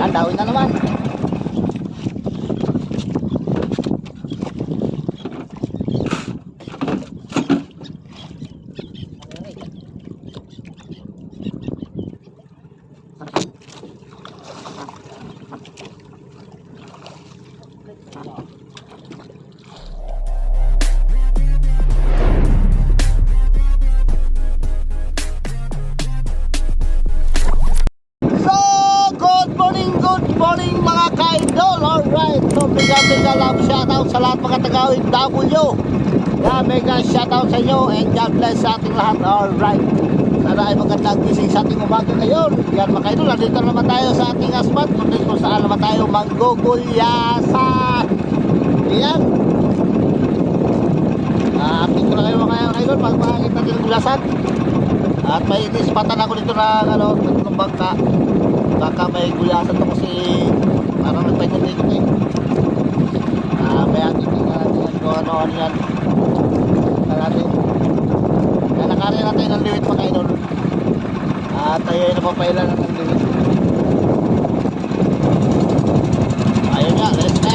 Dawin na naman. Morning mga ka-idol. Alright, so mega love shoutout sa lahat mga taga-OFW. Yeah, mega shoutout sa inyo and God bless sa ating lahat. Alright, sana ay magandang gising sa ating umaga ngayon. Yan mga ka-idol, nandito naman tayo sa ating asmat kung saan naman tayo manggugulyasan. Yan, update ko na kayo mga ka-idol pag makakita natin ng gulasan. At may inispatan ako dito na ng bangka. Baka may gulasan to kasi parang nagpaitan dito eh. May ating tingnan kung ano yan. Nakarya natin ng liwit mga idol. At tayo ay napapailan ng liwit. Ayun nga, let's go.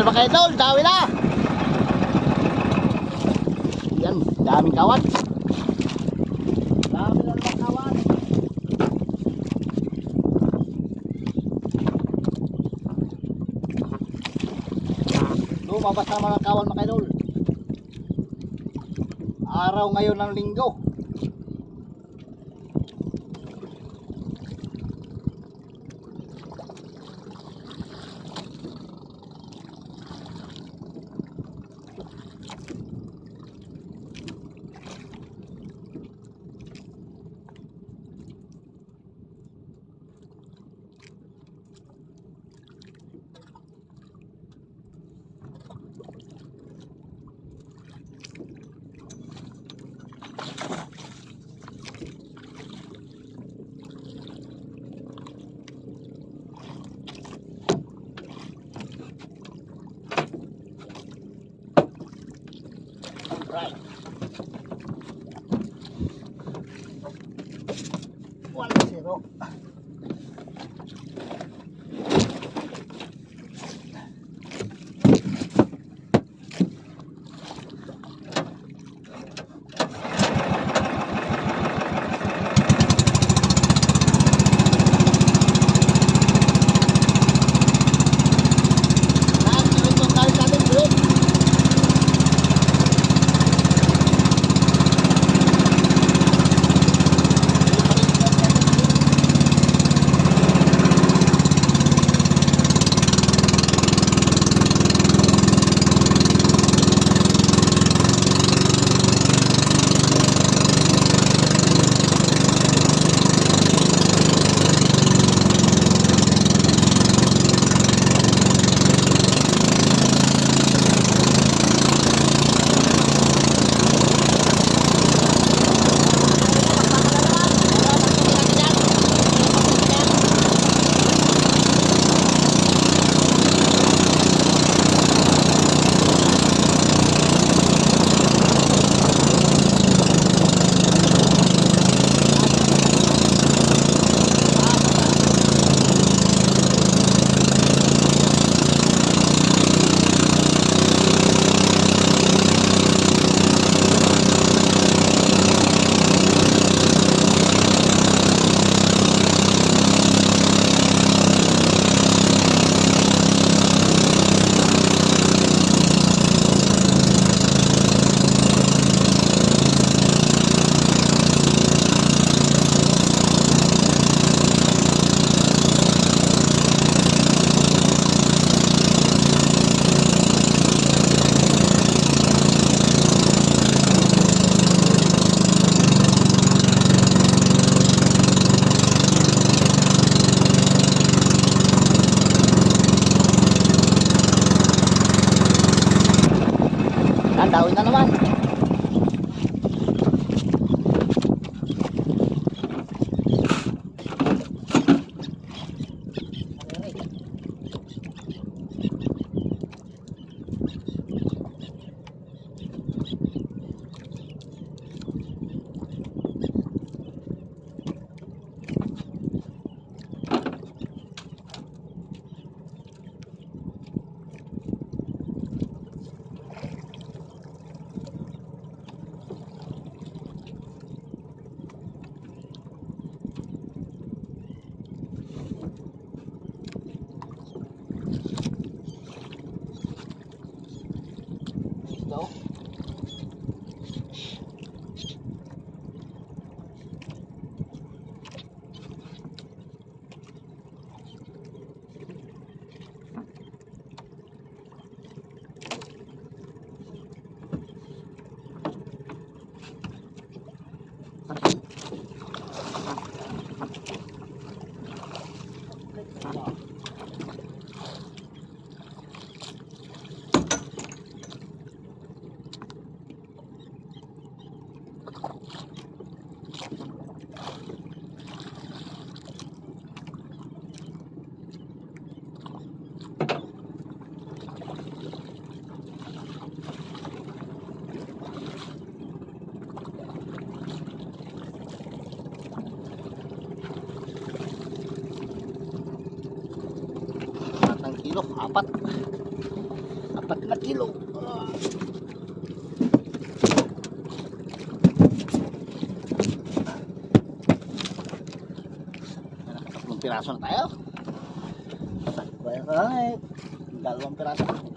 Mga idol, dawi na. Yan, daming kawan. Dami na naman kawan. Lumabas naman ang kawan mga idol. Araw ngayon ng linggo. Right. 1-0. Apat. 4 na kilo. Nakatatlong piraso na tayo. Bye-bye. 2 piraso.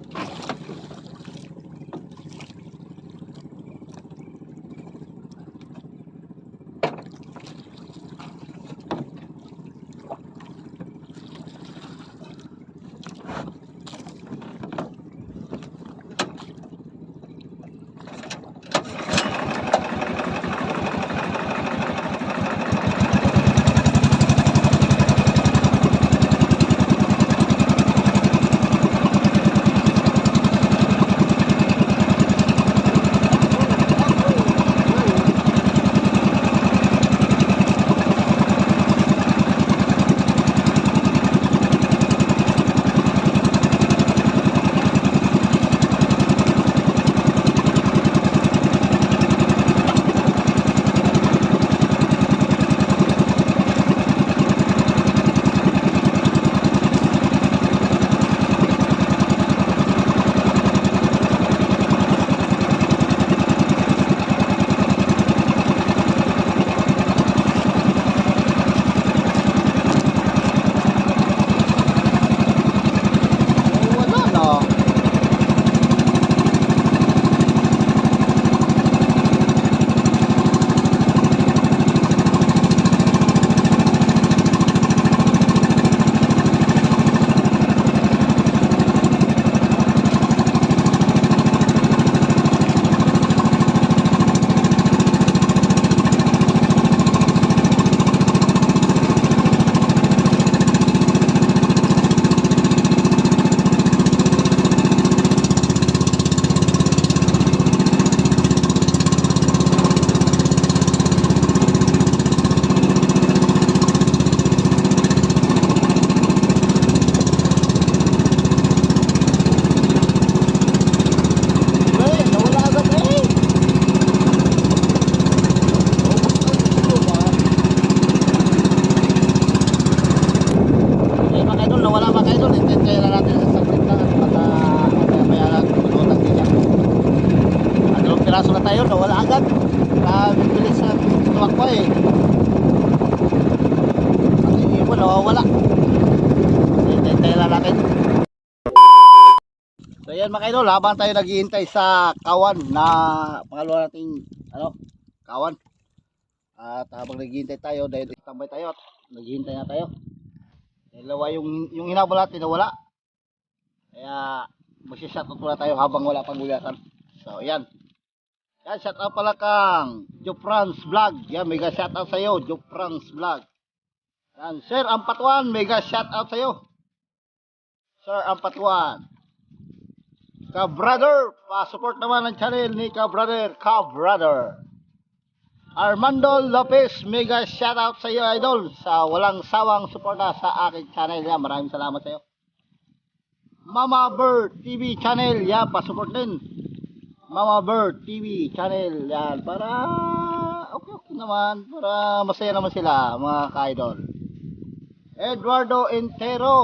Piraso na tayo, nawala agad. Bibilis na tumakbo eh. Ang ibon, nawawala. Hintayin lang natin. So yan mga idol, habang tayo naghihintay sa kawan na pangalawa nating kawan. At habang naghihintay tayo, dahil tambay tayo at naghihintay na tayo. Dalawa yung hinabol natin nawala. Kaya magsishoutout muna tayo habang wala pang gulasan. So yan. Yan, shout out pala kang Jofrans Vlog. Yan, mega shout out sa iyo, Jofrans Vlog. Yan, Sir Ampatuan, mega shout out sa iyo. Sir Ampatuan. Ka-brother, pa-support naman ang channel ni ka-brother. Armando Lopez, mega shout out sa iyo, idol. Sa walang sawang suporta sa aking channel. Yan, maraming salamat sa iyo. Mama Bird TV channel, yan, pa-support din. Mama Bird TV channel, yan, para okay naman, para masaya naman sila mga ka-idol. Eduardo Intera,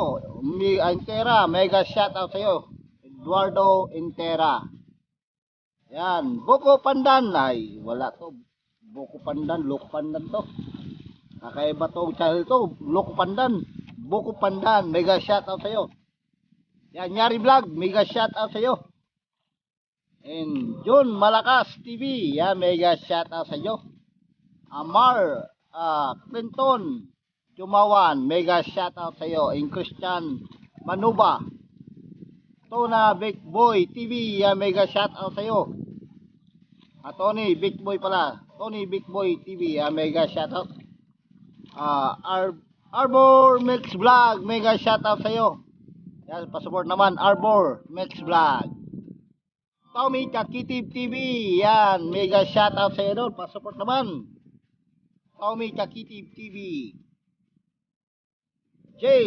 mega shout out sa iyo. Eduardo Intera. Yan, Buko Pandan, ay wala to. Buko Pandan, Loko Pandan to. Kakaiba tong channel to, Loko Pandan. Buko Pandan, mega shout out sa iyo. Yan, Nyari Vlog, mega shout out sa iyo. And John Malakas TV, yan, mega shout out sa iyo. Amar Clinton Jumawan, mega shout out sa iyo. And Christian Manuba, Tona Big Boy TV, yan, mega shout out sa iyo. Tony Big Boy pala, Tony Big Boy TV, yan, mega shout out. Arbor Mix Vlog, mega shout out sa iyo. Yan, pa-support naman Arbor Mix Vlog. Tommy Chakitib TV, yan, mega shout out sa iyo doon, pa-support naman. Tommy Chakitib TV.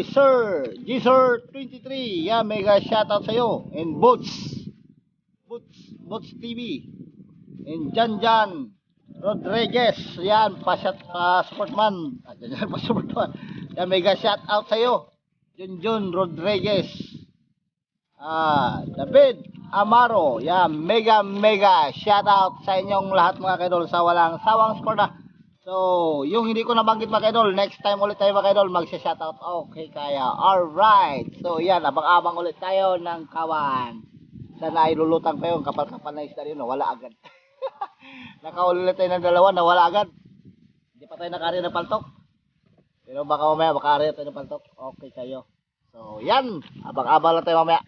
Sir 23, yan, mega shout out sa iyo. And Boots TV. And Jan Rodriguez, yan, pa-support man. Pa-support man. Yan, mega shout out sa iyo. Jun Rodriguez. David Amaro, yan, mega shoutout sa inyong lahat mga kaidol sa walang sawang suporta. So, yung hindi ko nabanggit mga kaidol, next time ulit tayo mga kaidol, magsha-shoutout. Okay, kaya. Alright. So, yan, abang-abang ulit tayo ng kawan. Sana ay lulutang pa yun, kapal-kapal na isda rin, no? Wala agad. Nakauli ulit tayo ng dalawa, nawala agad. Hindi pa tayo nakari ng paltok. Pero baka mamaya, makari tayo ng paltok. Okay kayo. So, yan. Abang-abang lang tayo mamaya.